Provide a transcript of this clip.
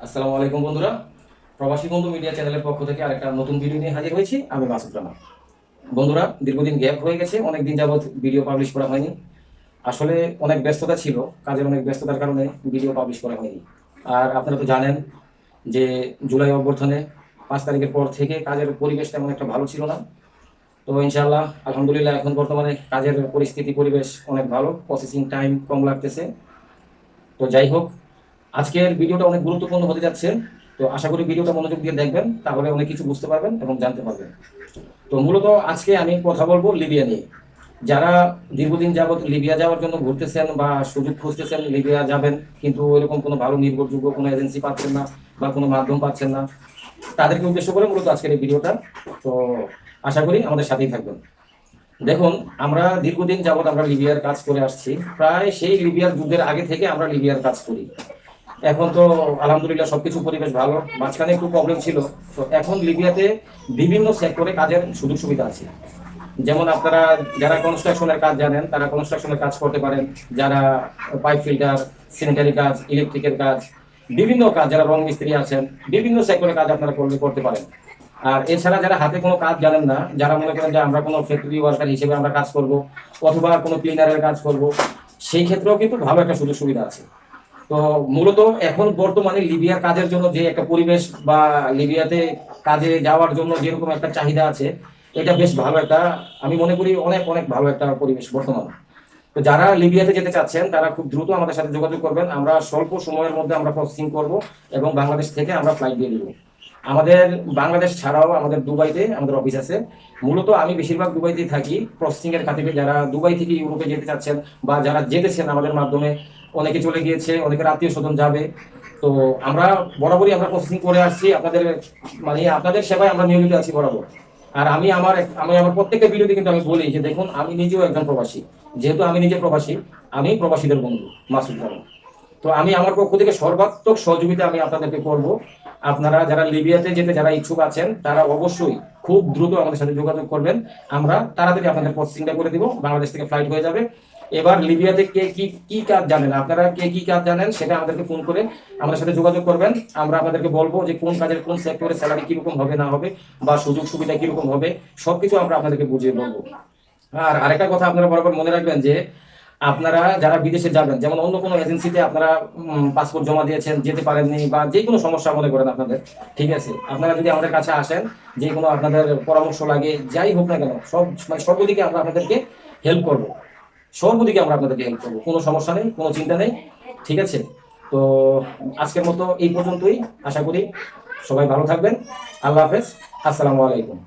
আসসালামু আলাইকুম বন্ধুরা, প্রবাসী বন্ধু মিডিয়া চ্যানেলের পক্ষ থেকে আরেকটা নতুন ভিডিও নিয়ে হাজির হয়েছি। আমি মাসুদ রানা। বন্ধুরা, দীর্ঘদিন গ্যাপ হয়ে গেছে, অনেকদিন যাবৎ ভিডিও পাবলিশ করা হয়নি। আসলে অনেক ব্যস্ততা ছিল, কাজের অনেক ব্যস্ততার কারণে ভিডিও পাবলিশ করা হয়নি। আর আপনারা তো জানেন যে জুলাই অভ্যর্থনে 5 তারিখের পর থেকে কাজের পরিবেশ তেমন একটা ভালো ছিল না। তো ইনশাআল্লাহ আলহামদুলিল্লাহ এখন বর্তমানে কাজের পরিস্থিতি পরিবেশ অনেক ভালো, প্রসেসিং টাইম কম লাগতেছে। তো যাই হোক, আজকের ভিডিওটা অনেক গুরুত্বপূর্ণ হতে যাচ্ছে। তো আশা করি ভিডিওটা মনোযোগ দিয়ে দেখবেন, তাহলে অনেক কিছু বুঝতে পারবেন এবং জানতে পারবেন। তো মূলত আজকে আমি কথা বলবো লিবিয়া নিয়ে। যারা দীর্ঘদিন যাবৎ লিবিয়া যাওয়ার জন্য ঘুরতেছেন বা সুযোগ খুঁজতেছেন লিবিয়া যাবেন, কিন্তু এরকম কোনো ভালো নির্ভরযোগ্য কোনো এজেন্সি পাচ্ছেন না বা কোনো মাধ্যম পাচ্ছেন না, তাদেরকে উদ্দেশ্য করে মূলত আজকের এই ভিডিওটা। তো আশা করি আমাদের সাথেই থাকবেন। দেখুন, আমরা দীর্ঘদিন যাবৎ আমরা লিবিয়ার কাজ করে আসছি। প্রায় সেই লিবিয়ার যুদ্ধের আগে থেকে আমরা লিবিয়ার কাজ করি। এখন তো আলহামদুলিল্লাহ সবকিছু পরিবেশ ভালো, মাঝখানে একটু প্রবলেম ছিল। তো এখন লিবিয়াতে বিভিন্ন সেক্টরে কাজের সুযোগ সুবিধা আছে। যেমন আপনারা যারা কনস্ট্রাকশনের কাজ জানেন তারা কনস্ট্রাকশনের কাজ করতে পারেন, যারা পাইপ ফিল্টার, স্যানিটারি কাজ, ইলেকট্রিকের কাজ, বিভিন্ন কাজ, যারা রং মিস্ত্রি আছেন, বিভিন্ন সেক্টরে কাজ আপনারা করতে পারেন। আর এছাড়া যারা হাতে কোনো কাজ জানেন না, যারা মনে করেন যে আমরা কোনো ফ্যাক্টরি ওয়ার্কার হিসেবে আমরা কাজ করব অথবা কোনো ক্লিনারের কাজ করব, সেই ক্ষেত্রেও কিন্তু ভালো একটা সুযোগ সুবিধা আছে। তো মূলত এখন বর্তমানে লিবিয়ার কাজের জন্য যে একটা পরিবেশ বা লিবিয়াতে কাজে যাওয়ার জন্য যেরকম একটা চাহিদা আছে, এটা বেশ ভালো একটা, আমি মনে করি অনেক অনেক ভালো একটা পরিবেশ বর্তমানে। তো যারা লিবিয়াতে যেতে চাচ্ছেন তারা খুব দ্রুত আমাদের সাথে যোগাযোগ করবেন। আমরা স্বল্প সময়ের মধ্যে আমরা প্রসেসিং করব এবং বাংলাদেশ থেকে আমরা ফ্লাইট দিয়ে দিব। আমাদের বাংলাদেশ ছাড়াও আমাদের দুবাইতে আমাদের অফিস আছে। মূলত আমি বেশিরভাগ দুবাইতেই থাকি প্রসেসিং এর খাতিরে। যারা দুবাই থেকে ইউরোপে যেতে চাচ্ছেন বা যারা যেতেছেন আমাদের মাধ্যমে, অনেকে চলে গিয়েছে, অনেকের আত্মীয় স্বজন যাবে। তো আমরা বরাবরই আমরা প্রসেসিং করে আসছি আপনাদের, মানে আপনাদের সেবায় আমরা নিয়োজিত আছি বরাবর। আর আমি আমার প্রত্যেকটা ভিডিওতে কিন্তু আমি বলি যে দেখুন, আমি নিজেও একজন প্রবাসী। যেহেতু আমি নিজে প্রবাসী, আমি প্রবাসীদের বন্ধু মাসুদ রানা। তো আমি আমার পক্ষ থেকে সর্বাত্মক সহযোগিতা আমি আপনাদেরকে করব। আপনারা যারা লিবিয়াতে যেতে যারা ইচ্ছুক আছেন তারা অবশ্যই খুব দ্রুত আমাদের সাথে যোগাযোগ করবেন। আমরা তাড়াতাড়ি আপনাদের প্রসেসিংটা করে দিব, বাংলাদেশ থেকে ফ্লাইট হয়ে যাবে। এবার লিবিয়াতে কে কি কি কাজ জানেন, আপনারা কে কি কাজ জানেন সেটা আমাদেরকে ফোন করে আমাদের সাথে যোগাযোগ করবেন। আমরা আপনাদেরকে বলবো যে কোন কাজের কোন সেক্টরে স্যালারি কিরকম হবে না হবে বা সুযোগ সুবিধা কিরকম হবে, সবকিছু আমরা আপনাদেরকে বুঝিয়ে বলবো। আর আরেকটা কথা আপনারা বরাবর মনে রাখবেন যে আপনারা যারা বিদেশে যাবেন, যেমন অন্য কোনো এজেন্সিতে আপনারা পাসপোর্ট জমা দিয়েছেন, যেতে পারেননি বা যে কোনো সমস্যা মনে করেন আপনাদের, ঠিক আছে, আপনারা যদি আমাদের কাছে আসেন, যে কোনো আপনাদের পরামর্শ লাগে যাই হোক না কেন, মানে সর্বদিকে আমরা আপনাদেরকে হেল্প করব। সর্বদিকে আমরা আপনাদেরকে হেল্প করবো, কোনো সমস্যা নেই, কোনো চিন্তা নেই, ঠিক আছে। তো আজকের মতো এই পর্যন্তই। আশা করি সবাই ভালো থাকবেন। আল্লাহ হাফেজ, আসসালামু আলাইকুম।